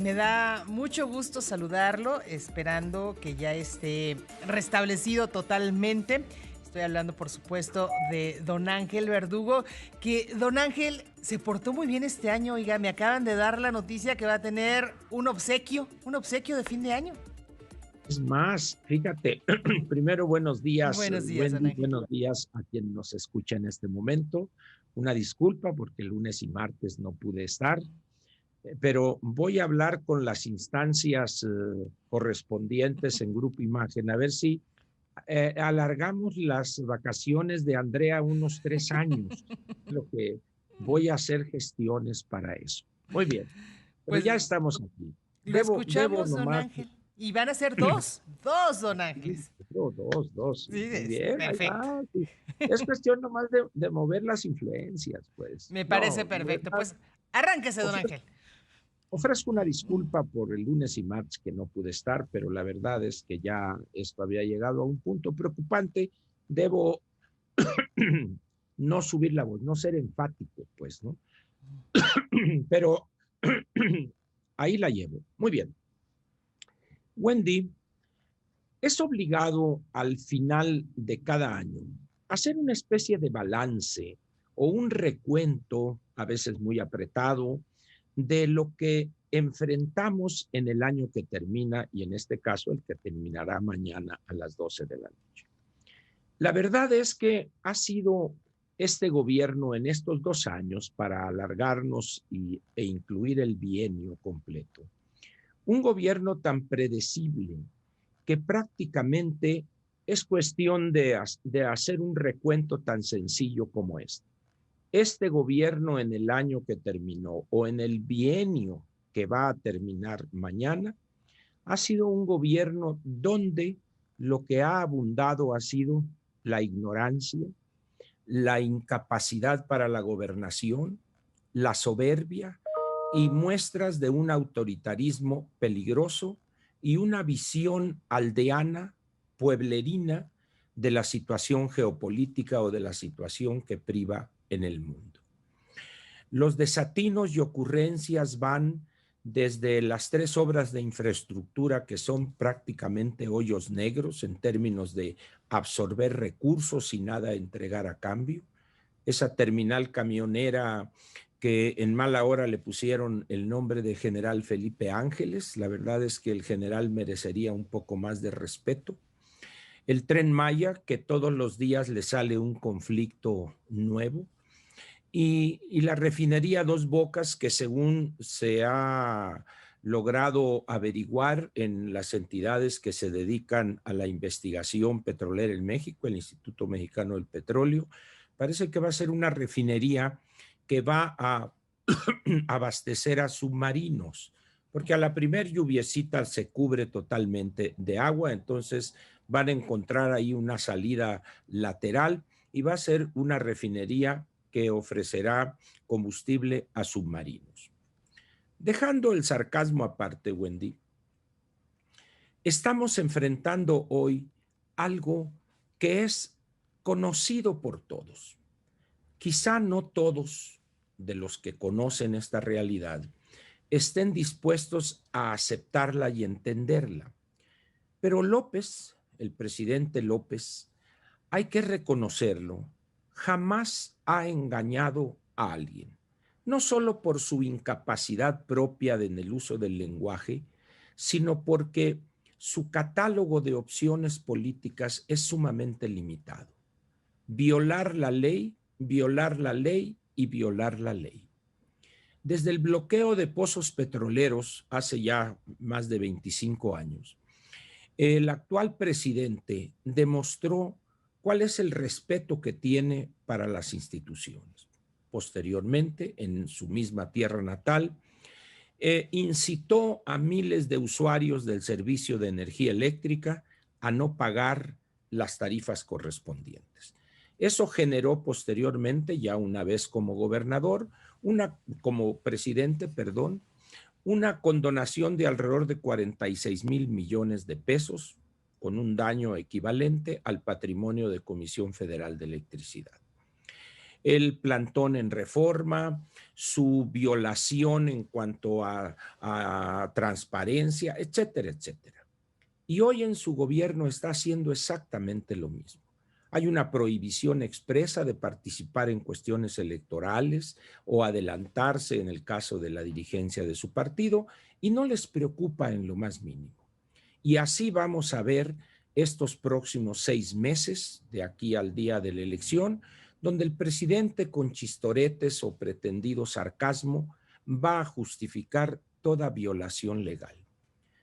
Me da mucho gusto saludarlo, esperando que ya esté restablecido totalmente. Estoy hablando, por supuesto, de don Ángel Verdugo, que don Ángel se portó muy bien este año. Oiga, me acaban de dar la noticia que va a tener un obsequio de fin de año. Es más, fíjate, primero buenos días, Buenos días, don Wendy, Ángel. buenos días a quien nos escucha en este momento. Una disculpa porque lunes y martes no pude estar, pero voy a hablar con las instancias correspondientes en Grupo Imagen, a ver si alargamos las vacaciones de Andrea unos 3 años. Lo que voy a hacer gestiones para eso. Muy bien, pero Pues ya estamos aquí. lo Debo escuchamos, don nomás. Ángel. Y van a ser dos don Ángeles. Dos. Sí, Muy bien, ahí perfecto. va. Sí. Es cuestión nomás de mover las influencias, pues. Me parece No, de perfecto. verdad, Pues arránquese, don ofrezco, Ángel. ofrezco una disculpa por el lunes y martes que no pude estar, pero la verdad es que ya esto había llegado a un punto preocupante. Debo no subir la voz, no ser enfático, pues, ¿no? Pero ahí la llevo. Muy bien. Wendy, es obligado al final de cada año hacer una especie de balance o un recuento, a veces muy apretado, de lo que enfrentamos en el año que termina y en este caso el que terminará mañana a las 12 de la noche. La verdad es que ha sido este gobierno en estos 2 años, para alargarnos e incluir el bienio completo, un gobierno tan predecible que prácticamente es cuestión de hacer un recuento tan sencillo como este. Este gobierno en el año que terminó o en el bienio que va a terminar mañana ha sido un gobierno donde lo que ha abundado ha sido la ignorancia, la incapacidad para la gobernación, la soberbia y muestras de un autoritarismo peligroso y una visión aldeana, pueblerina, de la situación geopolítica o de la situación que priva en el mundo. Los desatinos y ocurrencias van desde las 3 obras de infraestructura que son prácticamente hoyos negros en términos de absorber recursos y nada entregar a cambio. Esa terminal camionera que en mala hora le pusieron el nombre de General Felipe Ángeles. La verdad es que el general merecería un poco más de respeto. El Tren Maya, que todos los días le sale un conflicto nuevo. Y la refinería Dos Bocas, que según se ha logrado averiguar en las entidades que se dedican a la investigación petrolera en México, el Instituto Mexicano del Petróleo, parece que va a ser una refinería que va a abastecer a submarinos, porque a la primer lluviecita se cubre totalmente de agua, entonces van a encontrar ahí una salida lateral y va a ser una refinería que ofrecerá combustible a submarinos. Dejando el sarcasmo aparte, Wendy, estamos enfrentando hoy algo que es conocido por todos. Quizá no todos de los que conocen esta realidad estén dispuestos a aceptarla y entenderla. Pero López, el presidente López, hay que reconocerlo, jamás ha engañado a alguien, no solo por su incapacidad propia en el uso del lenguaje, sino porque su catálogo de opciones políticas es sumamente limitado. Violar la ley y violar la ley. Desde el bloqueo de pozos petroleros hace ya más de 25 años, el actual presidente demostró cuál es el respeto que tiene para las instituciones. Posteriormente, en su misma tierra natal, incitó a miles de usuarios del servicio de energía eléctrica a no pagar las tarifas correspondientes. Eso generó posteriormente, ya una vez como gobernador, como presidente, perdón, una condonación de alrededor de 46 mil millones de pesos, con un daño equivalente al patrimonio de Comisión Federal de Electricidad. el plantón en Reforma, su violación en cuanto a transparencia, etcétera, etcétera. Y hoy en su gobierno está haciendo exactamente lo mismo. Hay una prohibición expresa de participar en cuestiones electorales o adelantarse en el caso de la dirigencia de su partido y no les preocupa en lo más mínimo. Y así vamos a ver estos próximos 6 meses, de aquí al día de la elección, donde el presidente con chistoretes o pretendido sarcasmo va a justificar toda violación legal.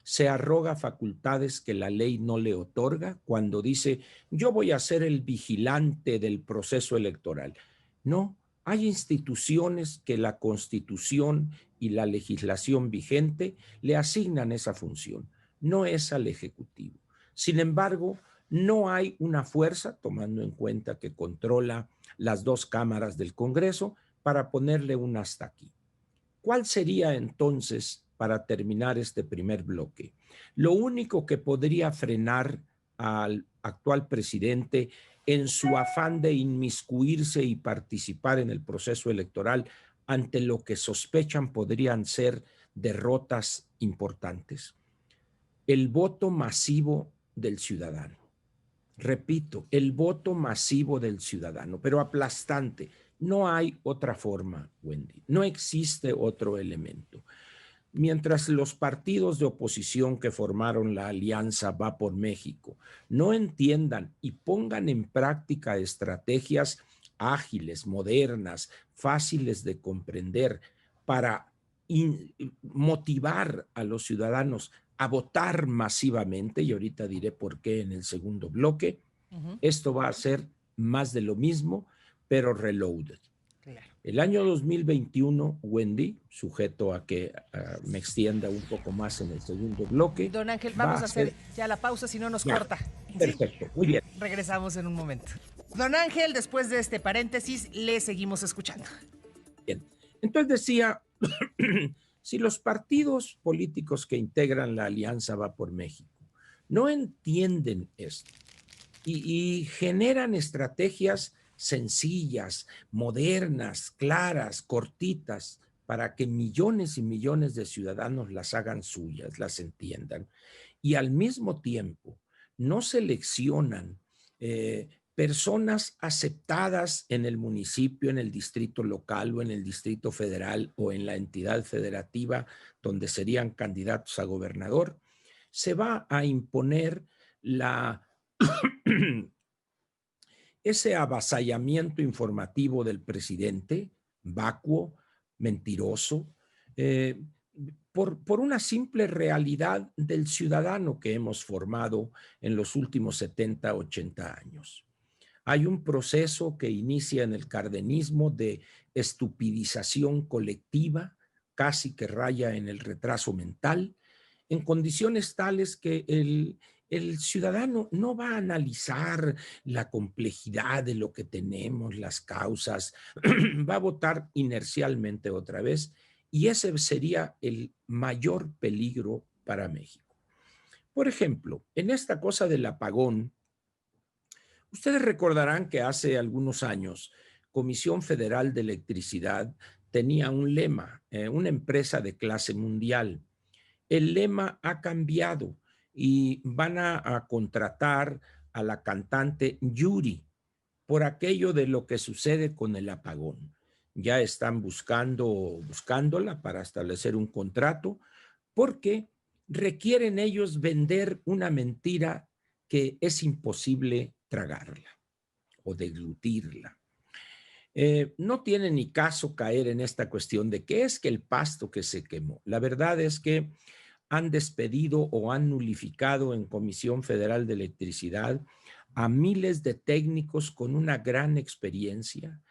Se arroga facultades que la ley no le otorga cuando dice yo voy a ser el vigilante del proceso electoral. No, hay instituciones que la Constitución y la legislación vigente le asignan esa función, no es al Ejecutivo. Sin embargo, no hay una fuerza, tomando en cuenta que controla las 2 cámaras del Congreso, para ponerle un hasta aquí. ¿Cuál sería entonces, para terminar este primer bloque, lo único que podría frenar al actual presidente en su afán de inmiscuirse y participar en el proceso electoral ante lo que sospechan podrían ser derrotas importantes? El voto masivo del ciudadano. Repito, el voto masivo del ciudadano, pero aplastante. No hay otra forma, Wendy. No existe otro elemento. Mientras los partidos de oposición que formaron la alianza Va por México no entiendan y pongan en práctica estrategias ágiles, modernas, fáciles de comprender para motivar a los ciudadanos a votar masivamente, y ahorita diré por qué en el segundo bloque, esto va a ser más de lo mismo, pero reloaded. Claro. El año 2021, Wendy, sujeto a que me extienda un poco más en el segundo bloque. Don Ángel, vamos a hacer ya la pausa, si no nos corta. Perfecto, ¿sí? Muy bien. Regresamos en un momento. Don Ángel, después de este paréntesis, le seguimos escuchando. Bien, entonces decía, si los partidos políticos que integran la Alianza Va por México no entienden esto y generan estrategias sencillas, modernas, claras, cortitas, para que millones y millones de ciudadanos las hagan suyas, las entiendan, y al mismo tiempo no seleccionan personas aceptadas en el municipio, en el distrito local o en el distrito federal o en la entidad federativa donde serían candidatos a gobernador, se va a imponer ese avasallamiento informativo del presidente, vacuo, mentiroso, por una simple realidad del ciudadano que hemos formado en los últimos 70, 80 años. Hay un proceso que inicia en el cardenismo de estupidización colectiva, casi que raya en el retraso mental, en condiciones tales que el ciudadano no va a analizar la complejidad de lo que tenemos, las causas, va a votar inercialmente otra vez, y ese sería el mayor peligro para México. Por ejemplo, en esta cosa del apagón, ustedes recordarán que hace algunos años, Comisión Federal de Electricidad tenía un lema, una empresa de clase mundial. El lema ha cambiado y van a contratar a la cantante Yuri por aquello de lo que sucede con el apagón. Ya están buscándola para establecer un contrato porque requieren ellos vender una mentira que es imposible tragarla o deglutirla. No tiene ni caso caer en esta cuestión de qué es que el pasto que se quemó. La verdad es que han despedido o han nulificado en Comisión Federal de Electricidad a miles de técnicos con una gran experiencia,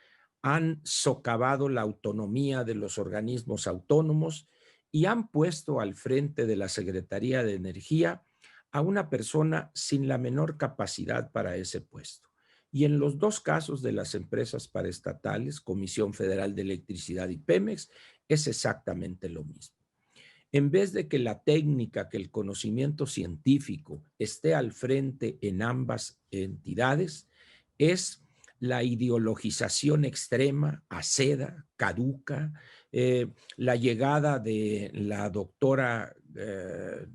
han socavado la autonomía de los organismos autónomos y han puesto al frente de la Secretaría de Energía a una persona sin la menor capacidad para ese puesto. Y en los 2 casos de las empresas paraestatales, Comisión Federal de Electricidad y Pemex, es exactamente lo mismo. En vez de que la técnica, que el conocimiento científico esté al frente en ambas entidades, es la ideologización extrema, aceda, caduca, la llegada de la doctora,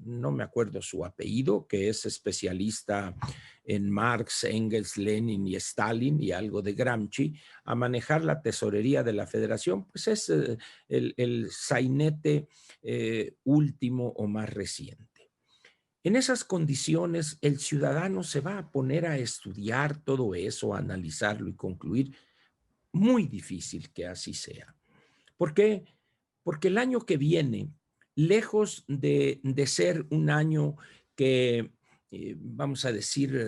no me acuerdo su apellido, que es especialista en Marx, Engels, Lenin y Stalin y algo de Gramsci, a manejar la tesorería de la federación, pues es el sainete último o más reciente. En esas condiciones, el ciudadano se va a poner a estudiar todo eso, a analizarlo y concluir. Muy difícil que así sea. ¿Por qué? Porque el año que viene, lejos de ser un año que, vamos a decir,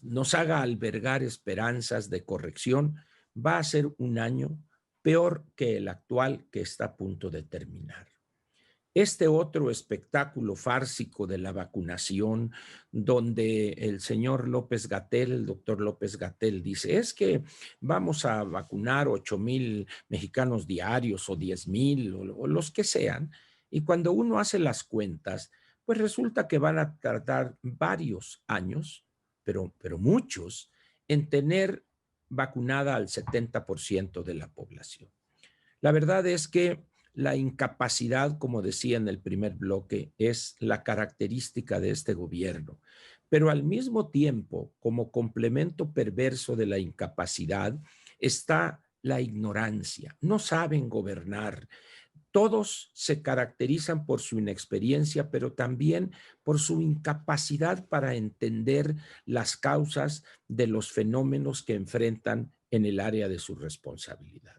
nos haga albergar esperanzas de corrección, va a ser un año peor que el actual que está a punto de terminar. Este otro espectáculo fársico de la vacunación, donde el señor López-Gatell, el doctor López-Gatell, dice, es que vamos a vacunar 8,000 mexicanos diarios o 10,000 o los que sean, y cuando uno hace las cuentas, pues resulta que van a tardar varios años, pero muchos, en tener vacunada al 70% de la población. La verdad es que la incapacidad, como decía en el primer bloque, es la característica de este gobierno. Pero al mismo tiempo, como complemento perverso de la incapacidad, está la ignorancia. No saben gobernar. Todos se caracterizan por su inexperiencia, pero también por su incapacidad para entender las causas de los fenómenos que enfrentan en el área de su responsabilidad.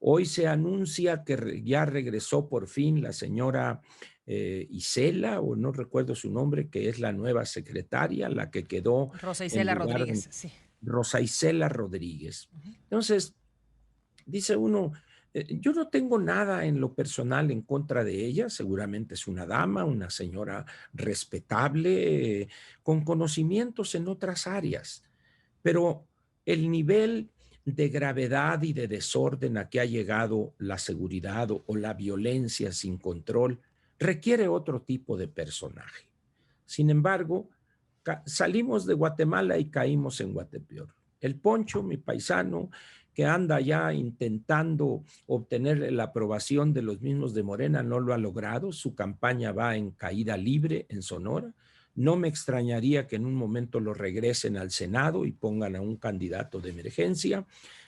Hoy se anuncia que ya regresó por fin la señora Isela, o no recuerdo su nombre, que es la nueva secretaria, la que quedó Rosa en Isela lugar de Rodríguez, sí. Rosa Isela Rodríguez. Entonces, dice uno, yo no tengo nada en lo personal en contra de ella, seguramente es una dama, una señora respetable, con conocimientos en otras áreas, pero el nivel de gravedad y de desorden a que ha llegado la seguridad o la violencia sin control requiere otro tipo de personaje. Sin embargo, salimos de Guatemala y caímos en Guatepeor. El Poncho, mi paisano, que anda ya intentando obtener la aprobación de los mismos de Morena, no lo ha logrado. Su campaña va en caída libre en Sonora. No me extrañaría que en un momento lo regresen al Senado y pongan a un candidato de emergencia,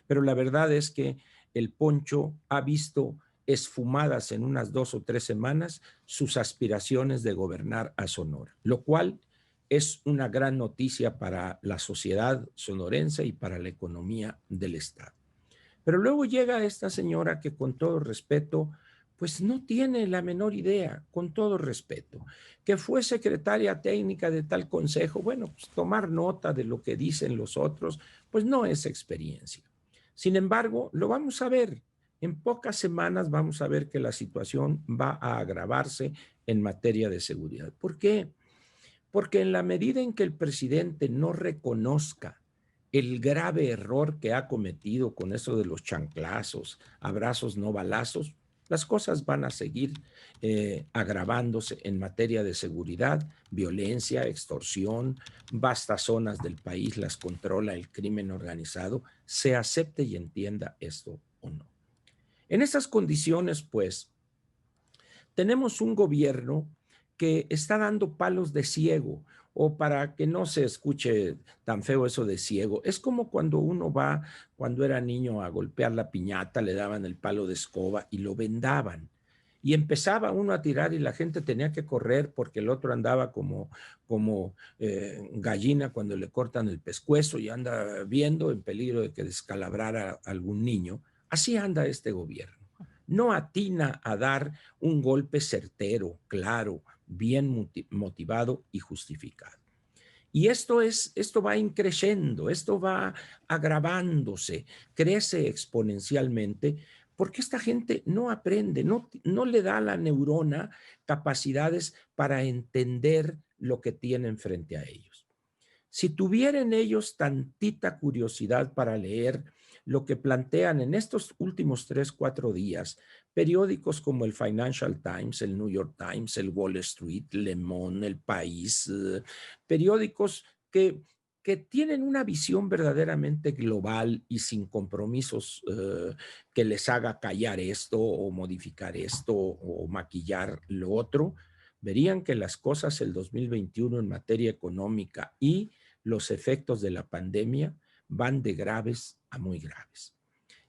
pero la verdad es que el Poncho ha visto esfumadas en unas 2 o 3 semanas sus aspiraciones de gobernar a Sonora, lo cual es una gran noticia para la sociedad sonorense y para la economía del Estado. Pero luego llega esta señora que, con todo respeto, pues no tiene la menor idea, con todo respeto, que fue secretaria técnica de tal consejo. Bueno, pues tomar nota de lo que dicen los otros, pues no es experiencia. Sin embargo, lo vamos a ver. En pocas semanas vamos a ver que la situación va a agravarse en materia de seguridad. ¿Por qué? Porque en la medida en que el presidente no reconozca el grave error que ha cometido con eso de los chanclazos, abrazos no balazos, las cosas van a seguir agravándose en materia de seguridad, violencia, extorsión, vastas zonas del país las controla el crimen organizado, se acepte y entienda esto o no. En esas condiciones, pues, tenemos un gobierno que está dando palos de ciego, o para que no se escuche tan feo eso de ciego, es como cuando uno va, cuando era niño, a golpear la piñata, le daban el palo de escoba y lo vendaban. Y empezaba uno a tirar y la gente tenía que correr porque el otro andaba como gallina cuando le cortan el pescuezo y anda viendo en peligro de que descalabrara a algún niño. Así anda este gobierno. No atina a dar un golpe certero, claro, bien motivado y justificado. Y esto va increciendo, esto va agravándose, crece exponencialmente, porque esta gente no aprende, no le da a la neurona capacidades para entender lo que tienen frente a ellos. Si tuvieran ellos tantita curiosidad para leer lo que plantean en estos últimos 3, 4 días, periódicos como el Financial Times, el New York Times, el Wall Street, Le Monde, El País, periódicos que que tienen una visión verdaderamente global y sin compromisos que les haga callar esto o modificar esto o maquillar lo otro, verían que las cosas el 2021 en materia económica y los efectos de la pandemia van de graves a muy graves.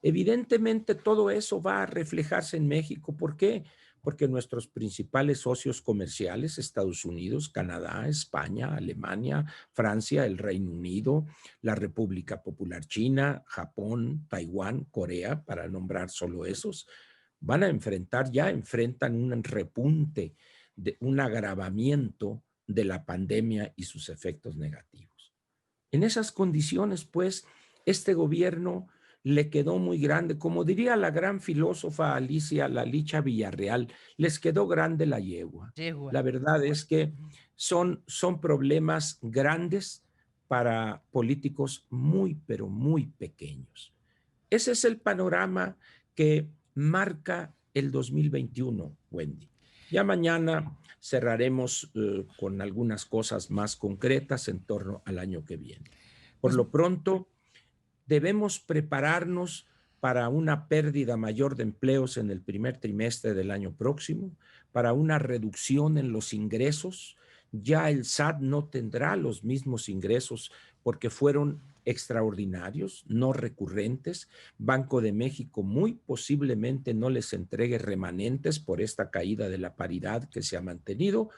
Evidentemente todo eso va a reflejarse en México. ¿Por qué? Porque nuestros principales socios comerciales, Estados Unidos, Canadá, España, Alemania, Francia, el Reino Unido, la República Popular China, Japón, Taiwán, Corea, para nombrar solo esos, van a enfrentar, ya enfrentan un repunte, un agravamiento de la pandemia y sus efectos negativos. En esas condiciones, pues, este gobierno le quedó muy grande, como diría la gran filósofa Alicia La Licha Villarreal, les quedó grande la yegua. La verdad es que son problemas grandes para políticos muy, pero muy pequeños. Ese es el panorama que marca el 2021, Wendy. Ya mañana cerraremos con algunas cosas más concretas en torno al año que viene. Por lo pronto, debemos prepararnos para una pérdida mayor de empleos en el primer trimestre del año próximo, para una reducción en los ingresos. Ya el SAT no tendrá los mismos ingresos porque fueron extraordinarios, no recurrentes. Banco de México muy posiblemente no les entregue remanentes por esta caída de la paridad que se ha mantenido,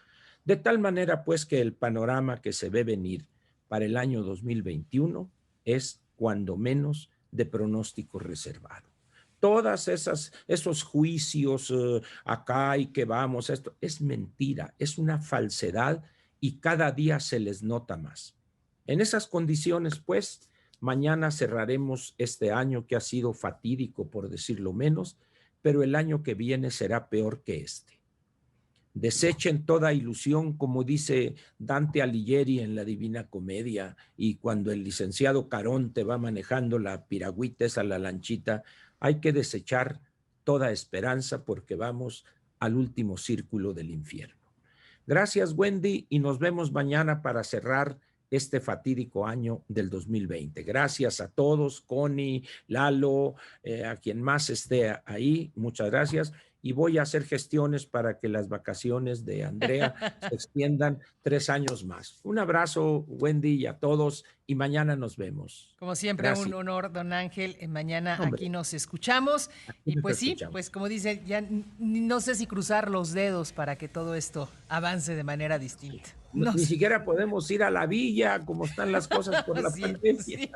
de tal manera pues que el panorama que se ve venir para el año 2021 es cuando menos de pronóstico reservado. Todas esos juicios acá y que vamos, esto es mentira, es una falsedad y cada día se les nota más. En esas condiciones, pues, mañana cerraremos este año que ha sido fatídico, por decirlo menos, pero el año que viene será peor que este. Desechen toda ilusión, como dice Dante Alighieri en la Divina Comedia, y cuando el licenciado Caronte va manejando la piragüita, esa la lanchita, hay que desechar toda esperanza porque vamos al último círculo del infierno. Gracias, Wendy, y nos vemos mañana para cerrar este fatídico año del 2020. Gracias a todos, Connie, Lalo, a quien más esté ahí, muchas gracias. Y voy a hacer gestiones para que las vacaciones de Andrea se extiendan 3 años más. Un abrazo, Wendy, y a todos, y mañana nos vemos. Como siempre, gracias. Un honor, don Ángel. Mañana aquí nos escuchamos. Y pues sí, pues como dice, ya no sé si cruzar los dedos para que todo esto avance de manera distinta. No, ni siquiera podemos ir a la villa, como están las cosas por la pandemia.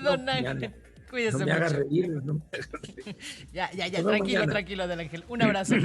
Don Ángel. Cuídese no me mucho. haga reír. Ya, tranquilo, don Ángel. Un abrazo.